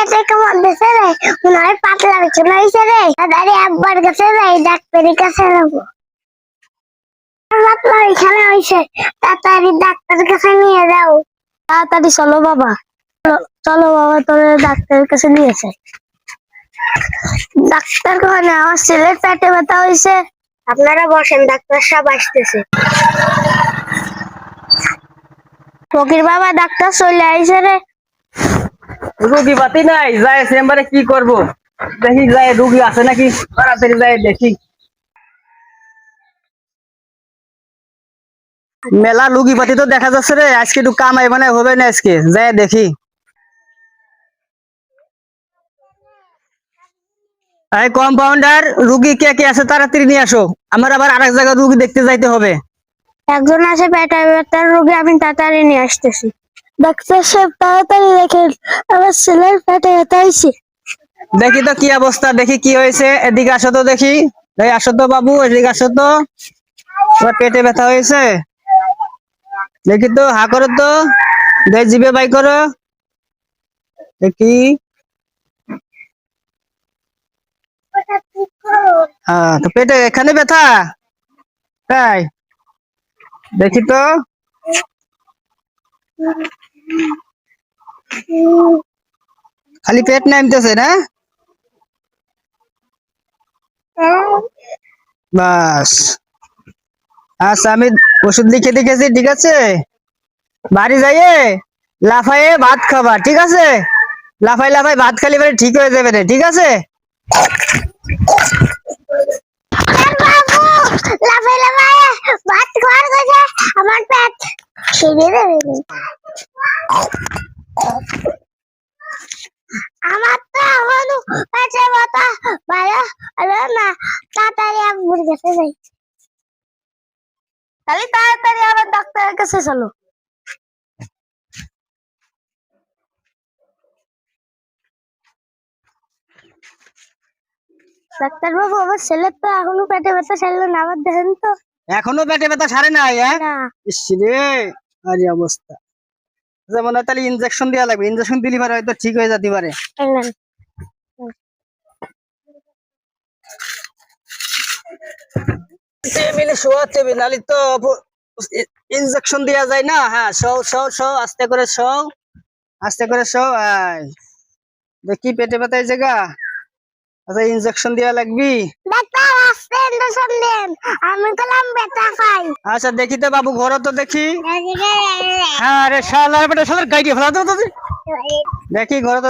পেটে কেমন দিছে রে, মনে হয় পাতলা বিছানা হইছে রে। তাড়াতাড়ি আব্বার কাছে যাই, ডাক্তারের কাছে যাবো। পাতলা বিছানা হইছে, তাড়াতাড়ি ডাক্তারের কাছে নিয়ে যাও। তাড়াতাড়ি চলো বাবা, চলো বাবা, তোর ডাক্তারের কাছে নিয়ে যাই। ডাক্তার কোনে? আমার ছেলের পেটে ব্যথা হইছে। আপনারা বসেন, ডাক্তার সাহেব আসতেছে। ফকির বাবা, ডাক্তার চলে আইছে রে। রুগী পাতি নাই, যায় চেম্বারে কি করব, দেখি যায় রুগী আছে নাকি, তাড়াতাড়ি যায় দেখি। মেলা রুগী পাতি তো দেখা যাচ্ছে রে, আজকে একটু কামাই মানে হবে না, আজকে যায় দেখি। এই কম্পাউন্ডার, রুগী কে কে আছে তাড়াতাড়ি নিয়ে আসো, আমার আবার আরেক জায়গায় রুগী দেখতে যাইতে হবে। একজন আছে পেটে ব্যথার রোগী, আমি তাড়াতাড়ি নিয়ে আসতেছি। ডাক্তার সাহেব তাড়াতাড়ি দেখেন, আমার ছেলের পেটে ব্যথা হয়েছে। দেখি তো কি অবস্থা, দেখি কি হয়েছে, এদিকে আসো তো দেখি। এই আসো তো বাবু, এদিকে আসো তো, তোমার পেটে ব্যথা হয়েছে দেখি তো, হা করো তো, দেখ জিভে বাই করো দেখি। হ্যাঁ, তো পেটে এখানে ব্যথা, তাই দেখি তো। খালি পেট নামতেছে না, বাস। আচ্ছা, আমি ওষুধ লিখে দিয়েছি, ঠিক আছে, বাড়ি যাইয়ে লাফায়ে ভাত খাবা, ঠিক আছে, লাফাই লাফাই ভাত খালি পরে ঠিক হয়ে যাবে রে, ঠিক আছে। লাফাই লাফাই ভাত খাওয়ার কথা, আমার পেট খিদে দেবে। আমার তো এখনো পেটে ব্যথা ভালো হলো না, তাড়াতাড়ি আব্বুর কাছে যাই। তাহলে তাড়াতাড়ি আবার ডাক্তারের কাছে চলো। ডাক্তার বাবু, আমার ছেলের তো এখনো পেটে ব্যথা ছাড়লো না, আবার দেখেন তো। এখনো পেটে ব্যথা সারে নাই? হ্যাঁ, না। ইস রে, আরে অবস্থা। যেমন তাহলে ইনজেকশন দেওয়া লাগবে, ইনজেকশন দিলে পারে হয়তো ঠিক হয়ে যেতে পারে। টেবিলে শোয়াতে হবে, নাহলে তো ইনজেকশন দেওয়া যায় না। হ্যাঁ, শো শো শো, আস্তে করে শো, আস্তে করে শো। দেখি পেটে ব্যথা এই জায়গা, আচ্ছা ইনজেকশন দেওয়া লাগবি। ডাক্তার আসতে ইনজেকশন দেন, আমি কলাম ব্যথা পাই। আচ্ছা দেখি তো বাবু, ঘর তো দেখি। হ্যাঁ রে শালা, বেটা শালার গাইডি ফেলা তো দেখি, ঘর তো